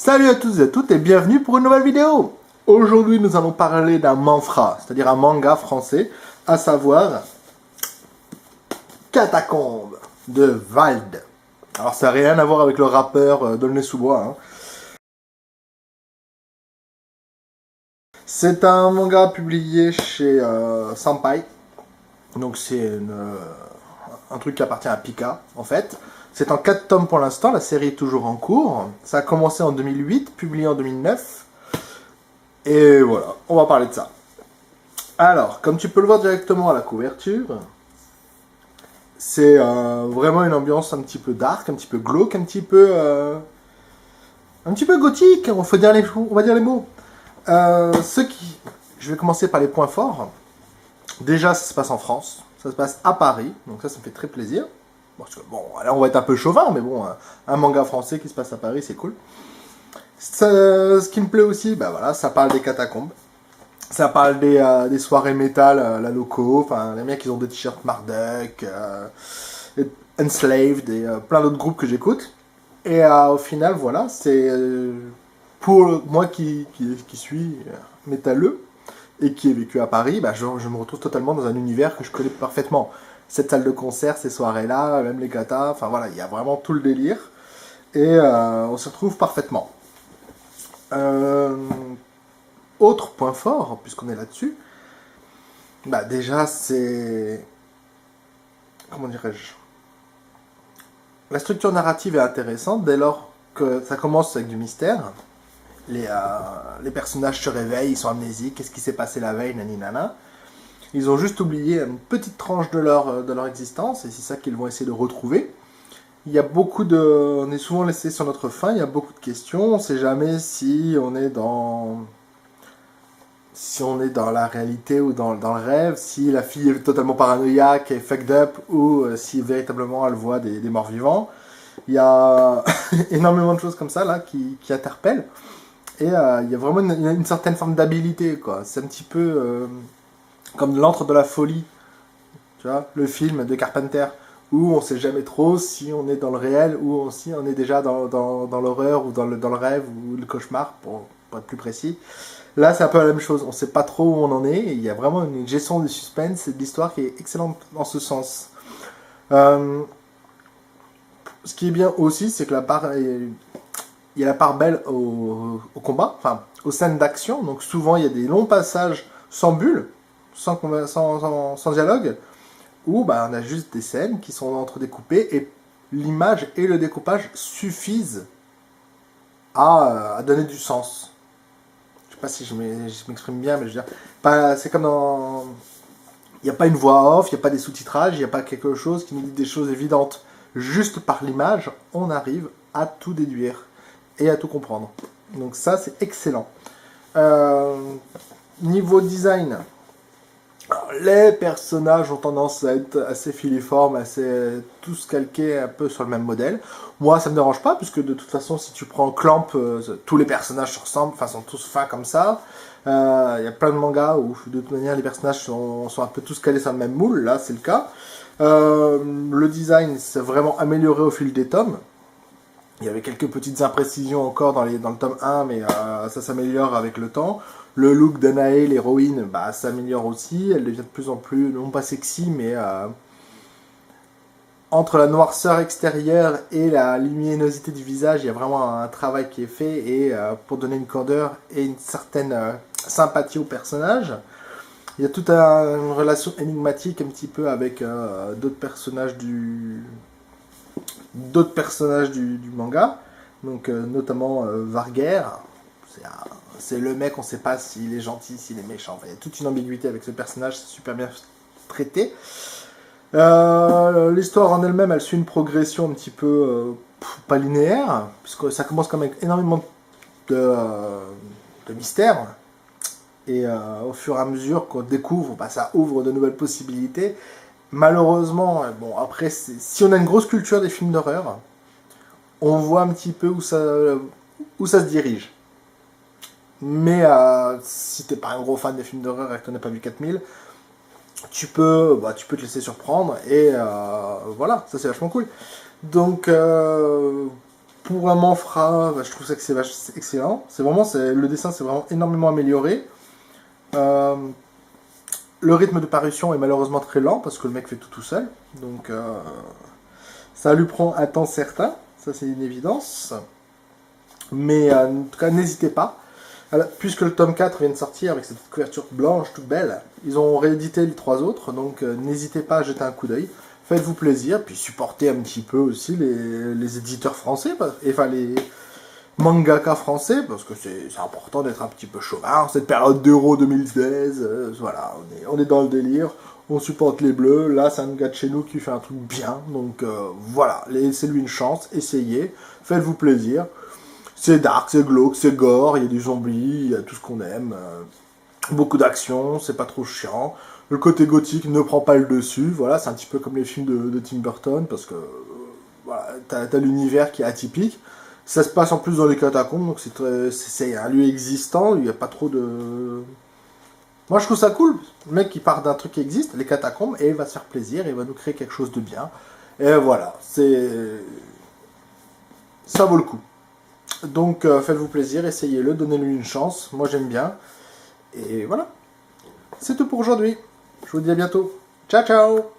Salut à tous et à toutes et bienvenue pour une nouvelle vidéo. Aujourd'hui nous allons parler d'un manfra, c'est-à-dire un manga français, à savoir Catacombes de Vald. Alors ça n'a rien à voir avec le rappeur d'Aulnay-sous-Bois. C'est un manga publié chez Senpai, donc c'est un truc qui appartient à Pika en fait. C'est en 4 tomes pour l'instant, la série est toujours en cours. Ça a commencé en 2008, publié en 2009. Et voilà, on va parler de ça. Alors, comme tu peux le voir directement à la couverture, c'est vraiment une ambiance un petit peu dark, un petit peu glauque, un petit peu gothique, on va dire les mots. Je vais commencer par les points forts. Déjà, ça se passe en France, ça se passe à Paris, donc ça me fait très plaisir. Bon, là on va être un peu chauvin, mais bon, un manga français qui se passe à Paris, c'est cool. Ce qui me plaît aussi, bah voilà, ça parle des catacombes. Ça parle des soirées métal, la loco, enfin les mecs ils ont des t-shirts Marduk, Enslaved et plein d'autres groupes que j'écoute. Et au final, voilà, c'est pour moi qui suis métalleux et qui ai vécu à Paris, bah, je me retrouve totalement dans un univers que je connais parfaitement. Cette salle de concert, ces soirées-là, même les katas, enfin voilà, il y a vraiment tout le délire. Et on se retrouve parfaitement. Autre point fort, puisqu'on est là-dessus, bah déjà c'est... Comment dirais-je? La structure narrative est intéressante dès lors que ça commence avec du mystère. Les personnages se réveillent, ils sont amnésiques, qu'est-ce qui s'est passé la veille, nani nana. Ils ont juste oublié une petite tranche de leur existence, et c'est ça qu'ils vont essayer de retrouver. Il y a beaucoup de... On est souvent laissé sur notre faim, il y a beaucoup de questions, on ne sait jamais si on est dans la réalité ou dans le rêve, si la fille est totalement paranoïaque et fucked up, ou si véritablement elle voit des morts vivants. Il y a énormément de choses comme ça là qui interpellent. Et il y a vraiment une certaine forme d'habilité, quoi. C'est un petit peu comme l'antre de la folie, tu vois, le film de Carpenter, où on sait jamais trop si on est dans le réel ou si on est déjà dans l'horreur ou dans le rêve ou le cauchemar, pour être plus précis. Là, c'est un peu la même chose. On sait pas trop où on en est. Et il y a vraiment une gestion du suspense et de l'histoire qui est excellente dans ce sens. Ce qui est bien aussi, c'est que il y a la part belle au combat, enfin aux scènes d'action. Donc souvent, il y a des longs passages sans bulle, sans dialogue, où bah, on a juste des scènes qui sont entredécoupées et l'image et le découpage suffisent à donner du sens. Je sais pas si je m'exprime bien, mais je veux dire, c'est comme dans... Il n'y a pas une voix off, il n'y a pas des sous-titrages, il n'y a pas quelque chose qui nous dit des choses évidentes. Juste par l'image, on arrive à tout déduire et à tout comprendre. Donc ça, c'est excellent. Niveau design, alors, les personnages ont tendance à être assez filiformes, assez tous calqués un peu sur le même modèle. Moi, ça me dérange pas, puisque de toute façon, si tu prends Clamp, tous les personnages se ressemblent, enfin, sont tous fins comme ça. Il y a plein de mangas où, de toute manière, les personnages sont un peu tous calés sur le même moule. Là, c'est le cas. Le design s'est vraiment amélioré au fil des tomes. Il y avait quelques petites imprécisions encore dans le tome 1, mais ça s'améliore avec le temps. Le look d'Anae, l'héroïne, bah, s'améliore aussi. Elle devient de plus en plus, non pas sexy, mais entre la noirceur extérieure et la luminosité du visage, il y a vraiment un travail qui est fait et pour donner une candeur et une certaine sympathie au personnage. Il y a toute une relation énigmatique un petit peu avec d'autres personnages du manga, donc notamment Varguer. C'est le mec, on ne sait pas s'il est gentil, s'il est méchant. Enfin, il y a toute une ambiguïté avec ce personnage, c'est super bien traité. L'histoire en elle-même, elle suit une progression un petit peu pas linéaire, puisque ça commence comme avec énormément de mystères. Et au fur et à mesure qu'on découvre, bah, ça ouvre de nouvelles possibilités. Malheureusement, bon, après, si on a une grosse culture des films d'horreur, on voit un petit peu où ça se dirige. Mais si t'es pas un gros fan des films d'horreur et que t'en as pas vu 4000, tu peux te laisser surprendre et voilà, ça c'est vachement cool. Donc pour un manfra, je trouve ça que c'est excellent. C'est vraiment, le dessin s'est vraiment énormément amélioré. Le rythme de parution est malheureusement très lent parce que le mec fait tout seul. Donc ça lui prend un temps certain, ça c'est une évidence. Mais en tout cas, n'hésitez pas. Alors, puisque le tome 4 vient de sortir avec cette petite couverture blanche toute belle, ils ont réédité les 3 autres, donc n'hésitez pas à jeter un coup d'œil. Faites-vous plaisir, puis supportez un petit peu aussi les éditeurs français, enfin les mangaka français, parce que c'est important d'être un petit peu chauvin. En cette période d'Euro 2016, voilà, on est dans le délire, on supporte les bleus. Là, c'est un gars de chez nous qui fait un truc bien, donc voilà, laissez-lui une chance, essayez, faites-vous plaisir. C'est dark, c'est glauque, c'est gore, il y a du zombie, il y a tout ce qu'on aime. Beaucoup d'action, c'est pas trop chiant. Le côté gothique ne prend pas le dessus, voilà, c'est un petit peu comme les films de Tim Burton, parce que voilà, t'as l'univers qui est atypique. Ça se passe en plus dans les catacombes, donc c'est un lieu existant, il n'y a pas trop de... Moi je trouve ça cool, le mec qui part d'un truc qui existe, les catacombes, et il va se faire plaisir, et il va nous créer quelque chose de bien. Et voilà, ça vaut le coup. Donc faites-vous plaisir, essayez-le, donnez-lui une chance, moi j'aime bien. Et voilà, c'est tout pour aujourd'hui. Je vous dis à bientôt. Ciao ciao.